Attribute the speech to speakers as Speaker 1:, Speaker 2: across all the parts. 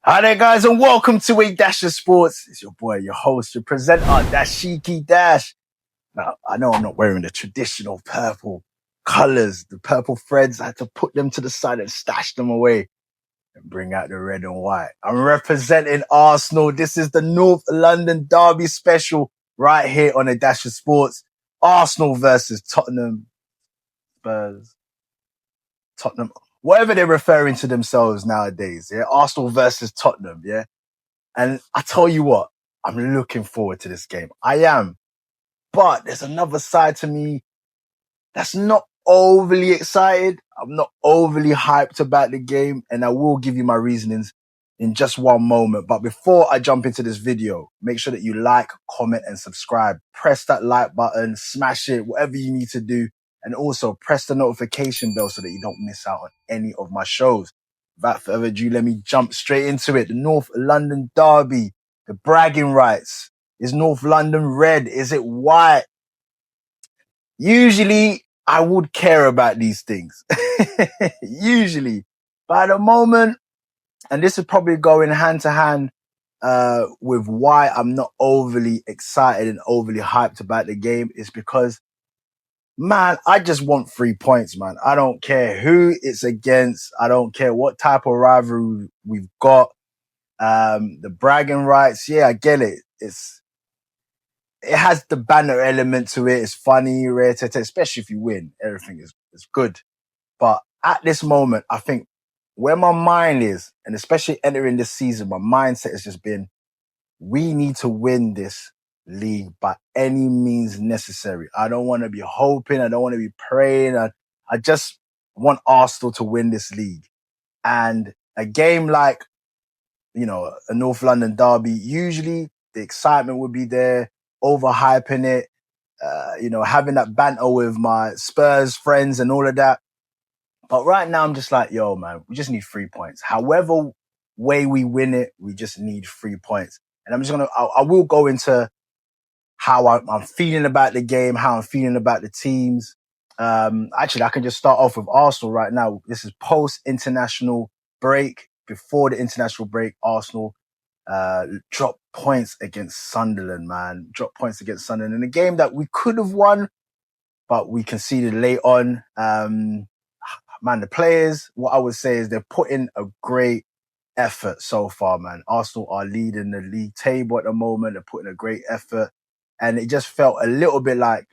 Speaker 1: Hi there, guys, and welcome to A Dash of Sports. It's your boy, your host, your presenter, Dashiki Dash. Now, I know I'm not wearing the traditional purple colors, the purple threads. I had to put them to the side and stash them away and bring out the red and white. I'm representing Arsenal. This is the North London Derby special right here on A Dash of Sports. Arsenal versus Tottenham, Spurs, Tottenham, whatever they're referring to themselves nowadays. Yeah, Arsenal versus Tottenham. Yeah. And I tell you what, I'm looking forward to this game. I am. But there's another side to me that's not overly excited. I'm not overly hyped about the game. And I will give you my reasonings in just one moment. But before I jump into this video, make sure that you like, comment, and subscribe. Press that like button, smash it, whatever you need to do. And also press the notification bell so that you don't miss out on any of my shows. Without further ado, let me jump straight into it. The North London Derby, the bragging rights. Is North London red? Is it white? Usually, I would care about these things. Usually. But at the moment, and this is probably going hand to hand with why I'm not overly excited and overly hyped about the game, is because, man, I just want 3 points, man. I don't care who it's against. I don't care what type of rivalry we've got. The bragging rights, yeah, I get it. It has the banner element to it. It's funny, especially if you win. Everything is good. But at this moment, I think where my mind is, and especially entering this season, my mindset has just been, we need to win this league by any means necessary. I don't want to be hoping. I don't want to be praying. I just want Arsenal to win this league. And a game like, a North London derby, usually the excitement would be there, overhyping it, having that banter with my Spurs friends and all of that. But right now, I'm just like, yo, man, we just need 3 points. However way we win it, we just need 3 points. And I'm just I will go into how I'm feeling about the game, how I'm feeling about the teams. Actually, I can just start off with Arsenal right now. This is post-international break. Before the international break, Arsenal dropped points against Sunderland, man. Dropped points against Sunderland in a game that we could have won, but we conceded late on. Man, the players, what I would say is they're putting a great effort so far, man. Arsenal are leading the league table at the moment. They're putting a great effort. And it just felt a little bit like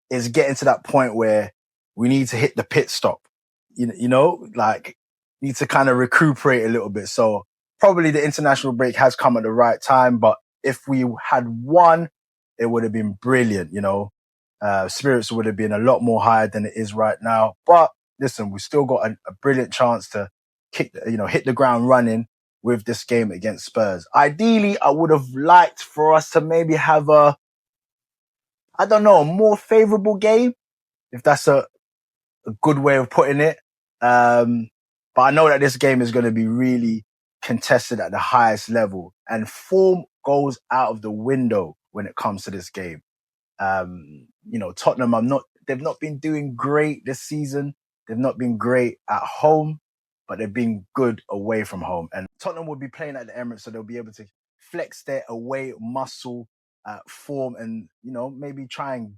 Speaker 1: it's getting to that point where we need to hit the pit stop. Need to kind of recuperate a little bit. So probably the international break has come at the right time. But if we had won, it would have been brilliant, spirits would have been a lot more higher than it is right now. But listen, we still got a brilliant chance to hit the ground running with this game against Spurs. Ideally, I would have liked for us to maybe have a more favorable game, if that's a good way of putting it. But I know that this game is going to be really contested at the highest level, and form goes out of the window when it comes to this game. Tottenham, they've not been doing great this season. They've not been great at home, but they've been good away from home. And Tottenham will be playing at the Emirates, so they'll be able to flex their away muscle, form, and, maybe try and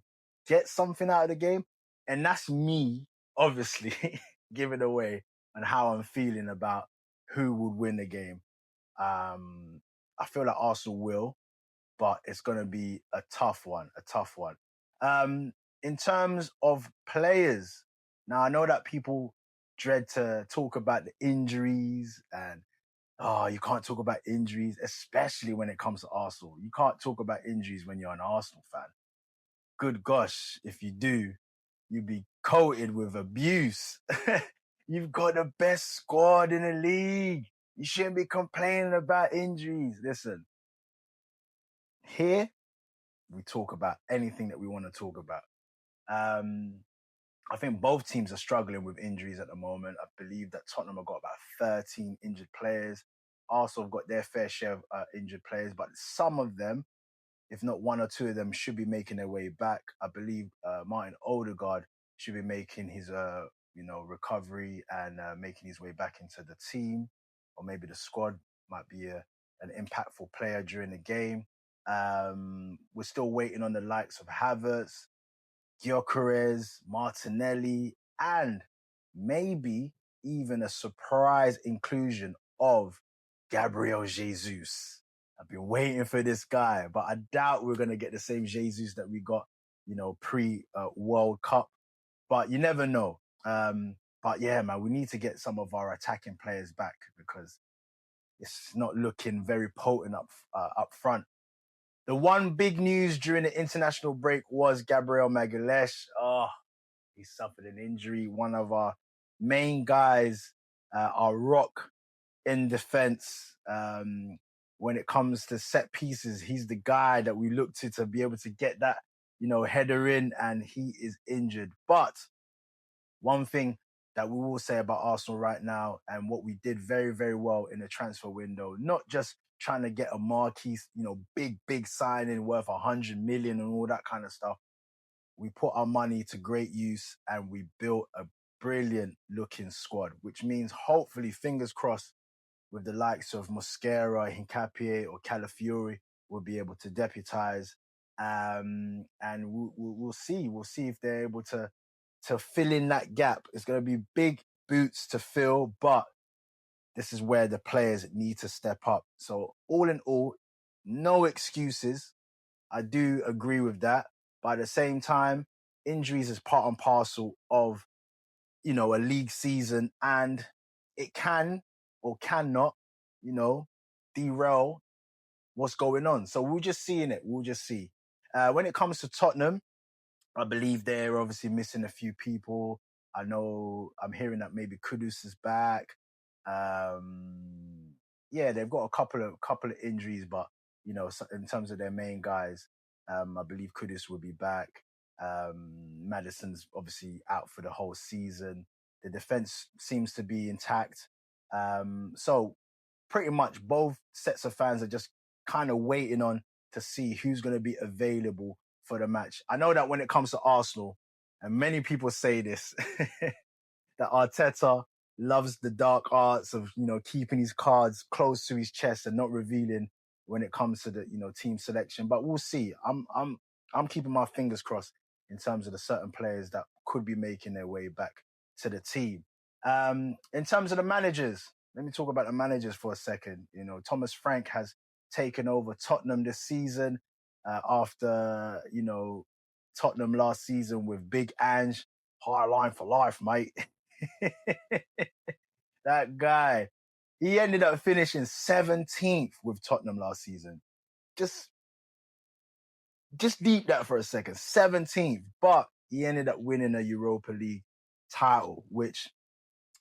Speaker 1: get something out of the game. And that's me, obviously, giving away on how I'm feeling about who would win the game. I feel like Arsenal will, but it's going to be a tough one. In terms of players, now I know that people dread to talk about the injuries and, you can't talk about injuries, especially when it comes to Arsenal. You can't talk about injuries when you're an Arsenal fan. Good gosh, if you do, you'd be coated with abuse. You've got the best squad in the league. You shouldn't be complaining about injuries. Listen, here, we talk about anything that we want to talk about. I think both teams are struggling with injuries at the moment. I believe that Tottenham have got about 13 injured players. Arsenal have got their fair share of injured players, but some of them, if not one or two of them, should be making their way back. I believe Martin Ødegaard should be making his recovery and making his way back into the team or maybe the squad might be an impactful player during the game. We're still waiting on the likes of Havertz, Gyökeres, Martinelli, and maybe even a surprise inclusion of Gabriel Jesus. I've been waiting for this guy, but I doubt we're going to get the same Jesus that we got, pre World Cup. But you never know. But yeah, man, we need to get some of our attacking players back because it's not looking very potent up front. The one big news during the international break was Gabriel Magalhães. Oh, he suffered an injury. One of our main guys, our rock in defense. When it comes to set pieces, he's the guy that we look to be able to get that, header in, and he is injured. But one thing that we will say about Arsenal right now and what we did very, very well in the transfer window, not just trying to get a marquee, big signing worth 100 million and all that kind of stuff. We put our money to great use and we built a brilliant looking squad, which means hopefully, fingers crossed, with the likes of Mosquera, Hincapié or Calafiori, we'll be able to deputize. And we'll see. We'll see if they're able to fill in that gap. It's going to be big boots to fill, but this is where the players need to step up. So all in all, no excuses. I do agree with that. But at the same time, injuries is part and parcel of, a league season, and it can or cannot, derail what's going on. So we're just seeing it. We'll just see. When it comes to Tottenham, I believe they're obviously missing a few people. I know I'm hearing that maybe Kudus is back. Yeah, they've got a couple of injuries, but in terms of their main guys, I believe Kudus will be back. Madison's obviously out for the whole season. The defense seems to be intact. So pretty much both sets of fans are just kind of waiting on to see who's going to be available for the match. I know that when it comes to Arsenal, and many people say this, that Arteta loves the dark arts of, keeping his cards close to his chest and not revealing when it comes to the, team selection. But we'll see. I'm keeping my fingers crossed in terms of the certain players that could be making their way back to the team. In terms of the managers, let me talk about the managers for a second. Thomas Frank has taken over Tottenham this season after, Tottenham last season with Big Ange. High line for life, mate. That guy. He ended up finishing 17th with Tottenham last season. Just deep that for a second. 17th. But he ended up winning a Europa League title, which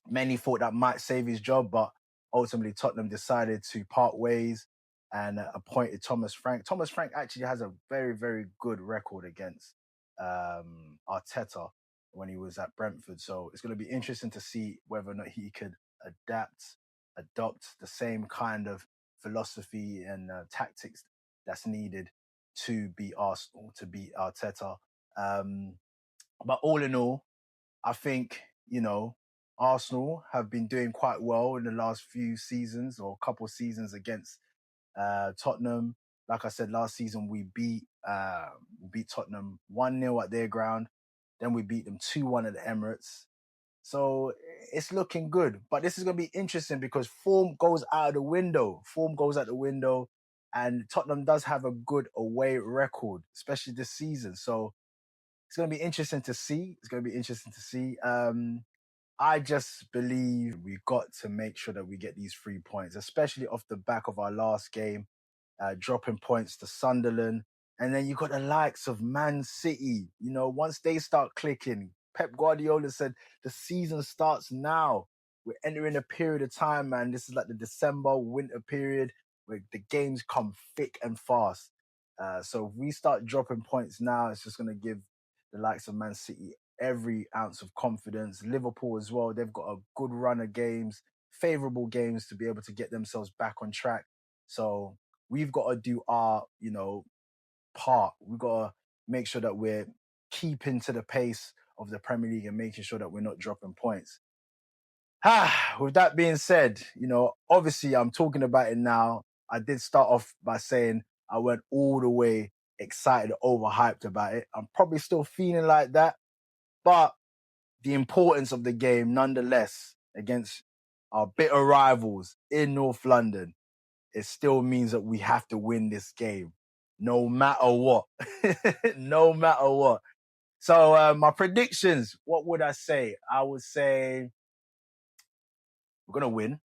Speaker 1: many thought that might save his job, but ultimately Tottenham decided to part ways and appointed Thomas Frank. Thomas Frank actually has a very, very good record against Arteta when he was at Brentford. So it's going to be interesting to see whether or not he could adopt the same kind of philosophy and tactics that's needed to beat Arsenal, to beat Arteta. But all in all, I think, Arsenal have been doing quite well in the last few seasons or couple of seasons against Tottenham. Like I said, last season we beat Tottenham 1-0 at their ground. Then we beat them 2-1 at the Emirates. So it's looking good. But this is going to be interesting because form goes out of the window. And Tottenham does have a good away record, especially this season. So it's going to be interesting to see. I just believe we've got to make sure that we get these 3 points, especially off the back of our last game, dropping points to Sunderland. And then you got the likes of Man City. Once they start clicking, Pep Guardiola said the season starts now. We're entering a period of time, man. This is like the December winter period where the games come thick and fast. So if we start dropping points now, it's just going to give the likes of Man City every ounce of confidence. Liverpool as well. They've got a good run of games, favorable games to be able to get themselves back on track. So we've got to do our, part. We've got to make sure that we're keeping to the pace of the Premier League and making sure that we're not dropping points. With that being said, obviously I'm talking about it now. I did start off by saying I went all the way excited, overhyped about it. I'm probably still feeling like that, but the importance of the game, nonetheless, against our bitter rivals in North London, it still means that we have to win this game, no matter what. No matter what. So my predictions, what would I say? I would say we're going to win.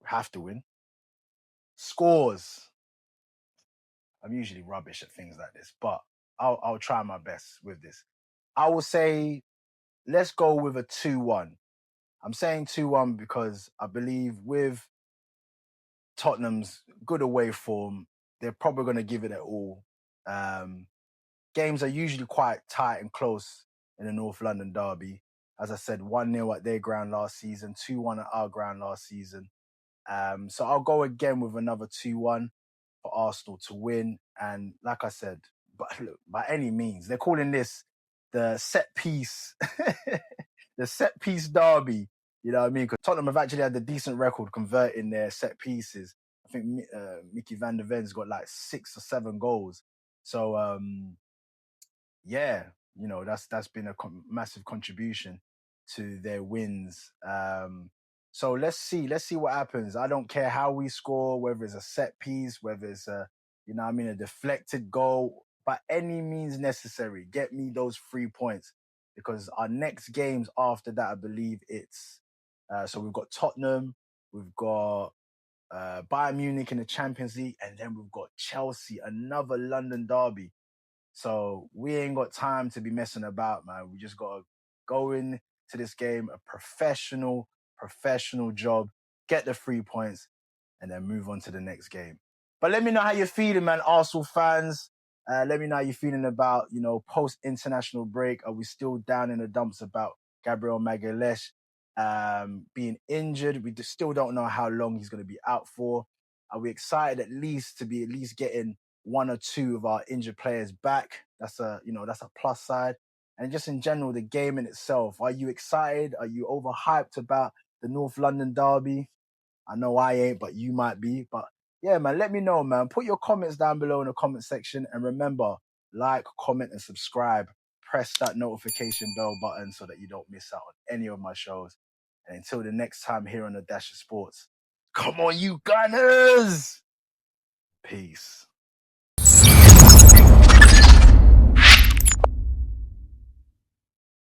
Speaker 1: We have to win. Scores. I'm usually rubbish at things like this, but I'll try my best with this. I will say, let's go with a 2-1. I'm saying 2-1 because I believe with Tottenham's good away form, they're probably going to give it their all. Games are usually quite tight and close in the North London derby. As I said, 1-0 at their ground last season, 2-1 at our ground last season. So I'll go again with another 2-1 for Arsenal to win. And like I said, but look, by any means, they're calling this the set piece, the set piece derby. You know what I mean? Because Tottenham have actually had a decent record converting their set pieces. I think Mickey van der Ven's got like 6 or 7 goals. So yeah, that's been a massive contribution to their wins. So let's see what happens. I don't care how we score, whether it's a set piece, whether it's a deflected goal, by any means necessary. Get me those 3 points, because our next games after that, I believe it's so we've got Tottenham, we've got Bayern Munich in the Champions League, and then we've got Chelsea, another London derby. So we ain't got time to be messing about, man. We just got to go in to this game, a professional job, get the 3 points, and then move on to the next game. But let me know how you're feeling, man, Arsenal fans. Let me know how you're feeling about, post-international break. Are we still down in the dumps about Gabriel Magalhães being injured? We still don't know how long he's going to be out for. Are we excited at least to be getting 1 or 2 of our injured players back? That's a plus side. And just in general, the game in itself. Are you excited? Are you overhyped about the North London derby? I know I ain't, but you might be. But yeah, man, let me know, man. Put your comments down below in the comment section. And remember, like, comment, and subscribe. Press that notification bell button so that you don't miss out on any of my shows. And until the next time here on the Dash of Sports, come on, you Gunners! Peace.